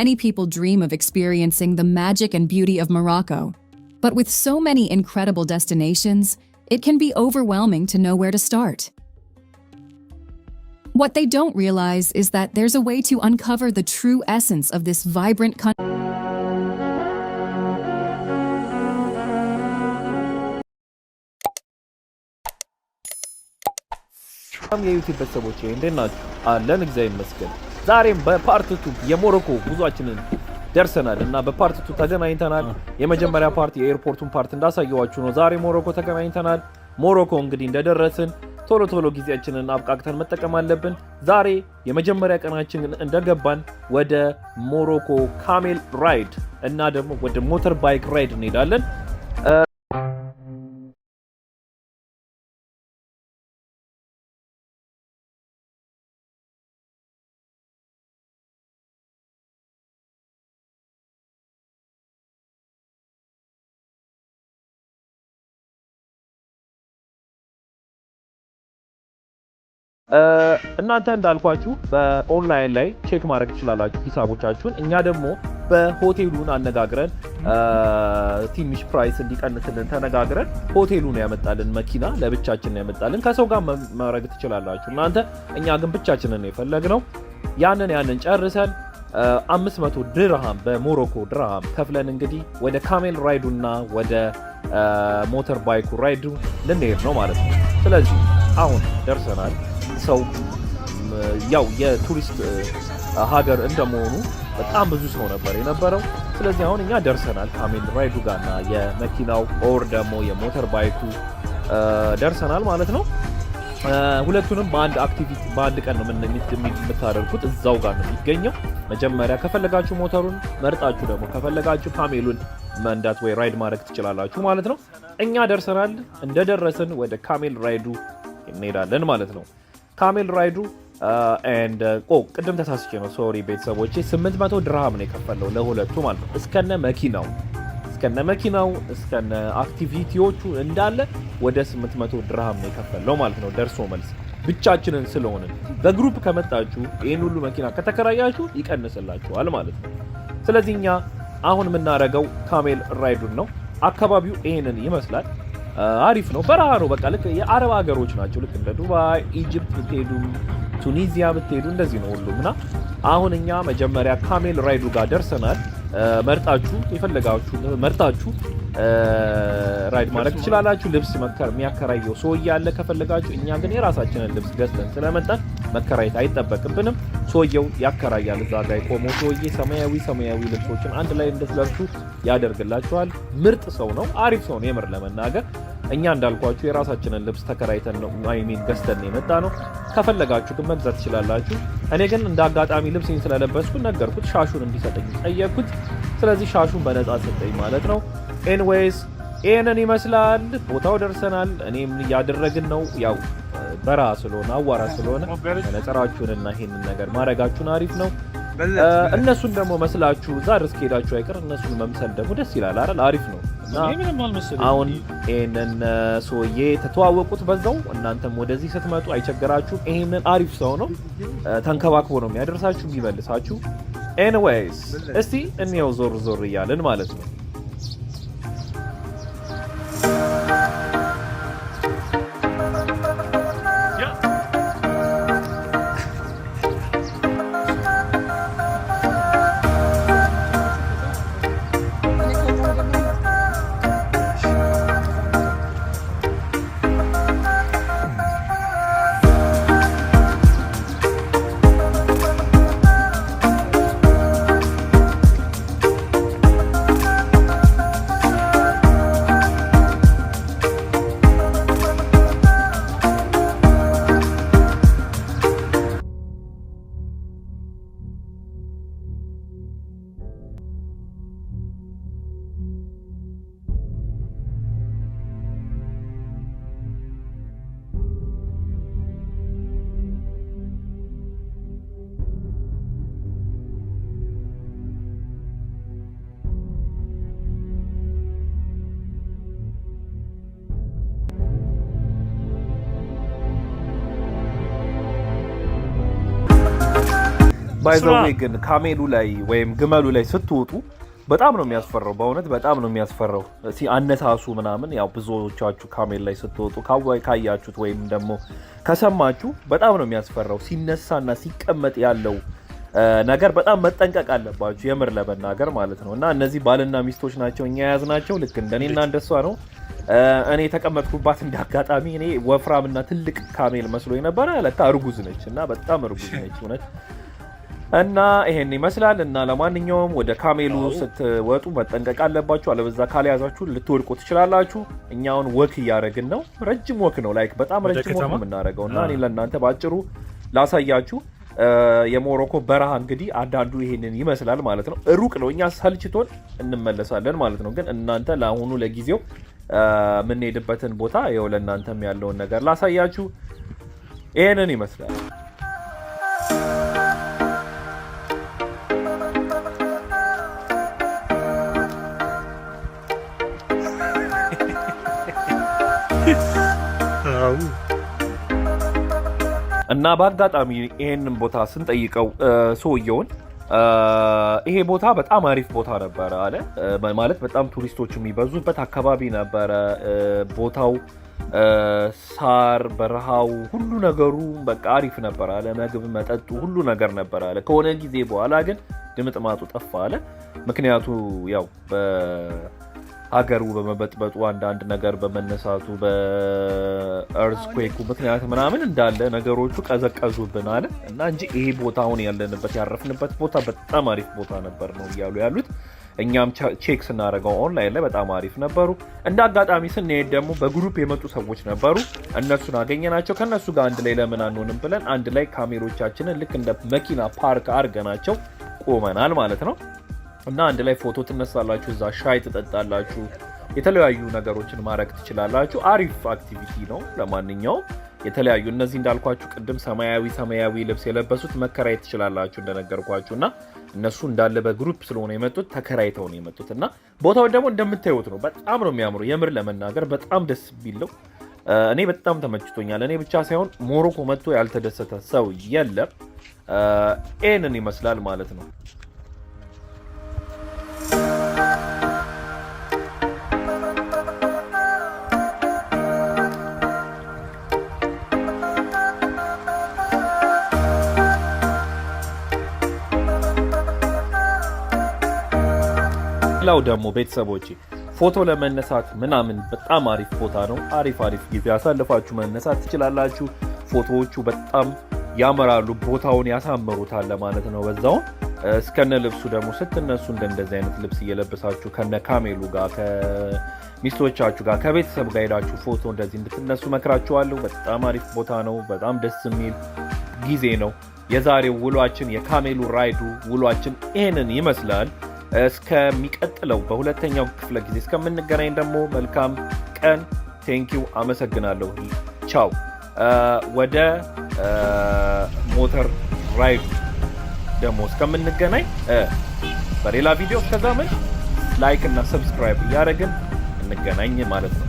Many people dream of experiencing the magic and beauty of Morocco. But with so many incredible destinations, it can be overwhelming to know where to start. What they don't realize is that there's a way to uncover the true essence of this vibrant country. የዩቲዩብ ቤተሰቦቼ እንዴት ናችሁ? አለን እግዚአብሔር ይመስገን። ዛሬም በፓርት 2 የሞሮኮ ጉዟችንን ደርሰናል እና በፓርት 2 ተገናኝተናል። የመጀመሪያ ፓርት የኤርፖርቱን ፓርት እንዳሳየዋችሁ ነው። ዛሬ ሞሮኮ ተገናኝተናል። ሞሮኮ እንግዲህ እንደደረስን ቶሎ ጊዜያችንን አብቃቅተን መጠቀም አለብን። ዛሬ የመጀመሪያ ቀናችንን እንደገባን ወደ ሞሮኮ ካሜል ራይድ እና ደግሞ ወደ ሞተር ባይክ ራይድ እንሄዳለን። እናንተ እንዳልኳችሁ በኦንላይን ላይ ቼክ ማድረግ ትችላላችሁ ሂሳቦቻችሁን። እኛ ደግሞ በሆቴሉን አነጋግረን ትንሽ ፕራይስ እንዲቀንስልን ተነጋግረን ሆቴሉን ያመጣልን መኪና ለብቻችን ያመጣልን። ከሰው ጋር ማድረግ ትችላላችሁ እናንተ። እኛ ግን ብቻችንን የፈለግነው ያንን ጨርሰን 500 ድርሃም በሞሮኮ ድርሃም ከፍለን እንግዲህ ወደ ካሜል ራይዱና ወደ ሞተር ባይኩ ራይዱ ልንሄድ ነው ማለት ነው። ስለዚህ አሁን ደርሰናል። ሰው ያው የቱሪስት ሀገር እንደመሆኑ በጣም ብዙ ሰው ነበር የነበረው። ስለዚህ አሁን እኛ ደርሰናል ካሜል ራይዱ ጋርና የመኪናው ኦር ደግሞ የሞተር ባይኩ ደርሰናል ማለት ነው። ሁለቱንም በአንድ አክቲቪቲ በአንድ ቀን ነው የምታደርጉት። እዛው ጋር ነው የሚገኘው። መጀመሪያ ከፈለጋችሁ ሞተሩን መርጣችሁ ደግሞ ከፈለጋችሁ ካሜሉን መንዳት ወይ ራይድ ማድረግ ትችላላችሁ ማለት ነው። እኛ ደርሰናል። እንደደረስን ወደ ካሜል ራይዱ እንሄዳለን ማለት ነው። ካሜል ራይዱ ቅድም ተሳስቼ ነው ሶሪ ቤተሰቦቼ። 800 ድርሃም ነው የከፈለው ለሁለቱ ማለት ነው። እስከነ መኪናው እስከነ አክቲቪቲዎቹ እንዳለ ወደ 800 ድርሃም ነው የከፈለው ማለት ነው። ደርሶ መልስ ብቻችንን ስለሆነ በግሩፕ ከመጣችሁ ይሄን ሁሉ መኪና ከተከራያችሁ ይቀንስላችኋል ማለት ነው። ስለዚህ እኛ አሁን የምናደርገው ካሜል ራይዱን ነው። አካባቢው ይሄንን ይመስላል። አሪፍ ነው። በረሃ ነው። በቃ ልክ የአረብ ሀገሮች ናቸው። ልክ እንደ ዱባይ፣ ኢጂፕት ብትሄዱ፣ ቱኒዚያ ብትሄዱ እንደዚህ ነው ሁሉምና አሁን እኛ መጀመሪያ ካሜል ራይዱ ጋር ደርሰናል። መርጣችሁ የፈለጋችሁ መርጣችሁ ራይድ ማድረግ ትችላላችሁ። ልብስ የሚያከራየው ሰውዬ አለ ከፈለጋችሁ። እኛ ግን የራሳችንን ልብስ ገዝተን ስለመጣን መከራየት አይጠበቅብንም። ሰውዬው ያከራያል። እዛ ጋር የቆመው ሰውዬ ሰማያዊ ልብሶችን አንድ ላይ እንድትለብሱ ያደርግላችኋል። ምርጥ ሰው ነው። አሪፍ ሰው ነው የምር ለመናገር። እኛ እንዳልኳችሁ የራሳችንን ልብስ ተከራይተን ነው ገዝተን የመጣ ነው። ከፈለጋችሁ ግን መግዛት ትችላላችሁ። እኔ ግን እንደ አጋጣሚ ልብሴን ስለለበስኩ ነገርኩት፣ ሻሹን እንዲሰጠኝ ጠየቅኩት። ስለዚህ ሻሹን በነፃ ሰጠኝ ማለት ነው። ኤንዌይስ ይሄንን ይመስላል። ቦታው ደርሰናል። እኔም እያደረግን ነው። ያው በረሃ ስለሆነ አዋራ ስለሆነ ነጽራችሁንና ይሄንን ነገር ማድረጋችሁን አሪፍ ነው። እነሱን ደግሞ መስላችሁ እዛ ድረስ ከሄዳችሁ አይቀር እነሱን መምሰል ደግሞ ደስ ይላል አይደል? አሪፍ ነው። አሁን ይሄንን ሰውዬ ተተዋወቁት በዛው። እናንተም ወደዚህ ስትመጡ አይቸገራችሁም። ይሄንን አሪፍ ሰው ነው። ተንከባክቦ ነው የሚያደርሳችሁ የሚመልሳችሁ። ኤኒዌይስ እስቲ እንየው ዞር እያልን ማለት ነው። ባይዘዌ ግን ካሜሉ ላይ ወይም ግመሉ ላይ ስትወጡ በጣም ነው የሚያስፈራው። በእውነት በጣም ነው የሚያስፈራው። አነሳሱ ምናምን ያው ብዙዎቻችሁ ካሜል ላይ ስትወጡ ካያችሁት ወይም ደግሞ ከሰማችሁ በጣም ነው የሚያስፈራው። ሲነሳና ሲቀመጥ ያለው ነገር በጣም መጠንቀቅ አለባችሁ የምር ለመናገር ማለት ነው። እና እነዚህ ባልና ሚስቶች ናቸው እኛ የያዝናቸው ልክ እንደኔና እንደሷ ነው። እኔ የተቀመጥኩባት እንዳጋጣሚ እኔ ወፍራምና ትልቅ ካሜል መስሎኝ ነበረ። ለካ እርጉዝ ነች እና በጣም እርጉዝ ነች እውነት። እና ይሄን ይመስላል። እና ለማንኛውም ወደ ካሜሉ ስትወጡ መጠንቀቅ አለባችሁ፣ አለበዛ ካልያዛችሁ ልትወድቁ ትችላላችሁ። እኛውን ወክ እያደረግን ነው፣ ረጅም ወክ ነው ላይክ በጣም ረጅም ወክ የምናደርገው እና እኔ ለእናንተ ባጭሩ ላሳያችሁ። የሞሮኮ በረሃ እንግዲህ አንዳንዱ ይሄንን ይመስላል ማለት ነው። ሩቅ ነው፣ እኛ ሰልችቶን እንመለሳለን ማለት ነው። ግን እናንተ ለአሁኑ ለጊዜው የምንሄድበትን ቦታ ይኸው ለእናንተም ያለውን ነገር ላሳያችሁ። ይሄንን ይመስላል። እና በአጋጣሚ ይሄንን ቦታ ስንጠይቀው ሰውየውን ይሄ ቦታ በጣም አሪፍ ቦታ ነበረ አለ። ማለት በጣም ቱሪስቶች የሚበዙበት አካባቢ ነበረ። ቦታው ሳር፣ በረሃው፣ ሁሉ ነገሩ በቃ አሪፍ ነበር አለ። ምግብ፣ መጠጡ ሁሉ ነገር ነበር አለ። ከሆነ ጊዜ በኋላ ግን ድምጥማጡ ጠፋ አለ። ምክንያቱ ያው ሀገሩ በመበጥበጡ አንዳንድ ነገር በመነሳቱ በእርዝኩዌኩ ምክንያት ምናምን እንዳለ ነገሮቹ ቀዘቀዙብን አለ እና እንጂ ይሄ ቦታ አሁን ያለንበት ያረፍንበት ቦታ በጣም አሪፍ ቦታ ነበር ነው እያሉ ያሉት። እኛም ቼክ ስናደርገው ኦንላይን ላይ በጣም አሪፍ ነበሩ። እንደ አጋጣሚ ስንሄድ ደግሞ በግሩፕ የመጡ ሰዎች ነበሩ። እነሱን አገኘናቸው። ከነሱ ጋር አንድ ላይ ለምን አንሆንም ብለን አንድ ላይ ካሜሮቻችንን ልክ እንደ መኪና ፓርክ አድርገናቸው ቆመናል ማለት ነው። እና አንድ ላይ ፎቶ ትነሳላችሁ፣ እዛ ሻይ ትጠጣላችሁ፣ የተለያዩ ነገሮችን ማድረግ ትችላላችሁ። አሪፍ አክቲቪቲ ነው። ለማንኛውም የተለያዩ እነዚህ እንዳልኳችሁ ቅድም ሰማያዊ ልብስ የለበሱት መከራየት ትችላላችሁ እንደነገርኳችሁ። እና እነሱ እንዳለ በግሩፕ ስለሆነ የመጡት ተከራይተው ነው የመጡት። እና ቦታው ደግሞ እንደምታዩት ነው። በጣም ነው የሚያምሩ። የምር ለመናገር በጣም ደስ ቢለው እኔ በጣም ተመችቶኛል። እኔ ብቻ ሳይሆን ሞሮኮ መጥቶ ያልተደሰተ ሰው የለም። ይህንን ይመስላል ማለት ነው። ሌላው ደግሞ ቤተሰቦቼ ፎቶ ለመነሳት ምናምን በጣም አሪፍ ቦታ ነው። አሪፍ ጊዜ አሳልፋችሁ መነሳት ትችላላችሁ። ፎቶዎቹ በጣም ያመራሉ፣ ቦታውን ያሳምሩታል ለማለት ነው። በዛውን እስከነ ልብሱ ደግሞ ስትነሱ እንደዚህ አይነት ልብስ እየለበሳችሁ ከነ ካሜሉ ጋር ከሚስቶቻችሁ ጋር ከቤተሰብ ጋር ሄዳችሁ ፎቶ እንደዚህ እንድትነሱ መክራችኋለሁ። በጣም አሪፍ ቦታ ነው። በጣም ደስ የሚል ጊዜ ነው። የዛሬው ውሏችን የካሜሉ ራይዱ ውሏችን ይሄንን ይመስላል። እስከሚቀጥለው በሁለተኛው ክፍለ ጊዜ እስከምንገናኝ ደግሞ መልካም ቀን። ቴንኪው፣ አመሰግናለሁ። ቻው። ወደ ሞተር ራይዱ ደግሞ እስከምንገናኝ በሌላ ቪዲዮ እስከዛ ላይክ እና ሰብስክራይብ እያደረግን እንገናኝ ማለት ነው።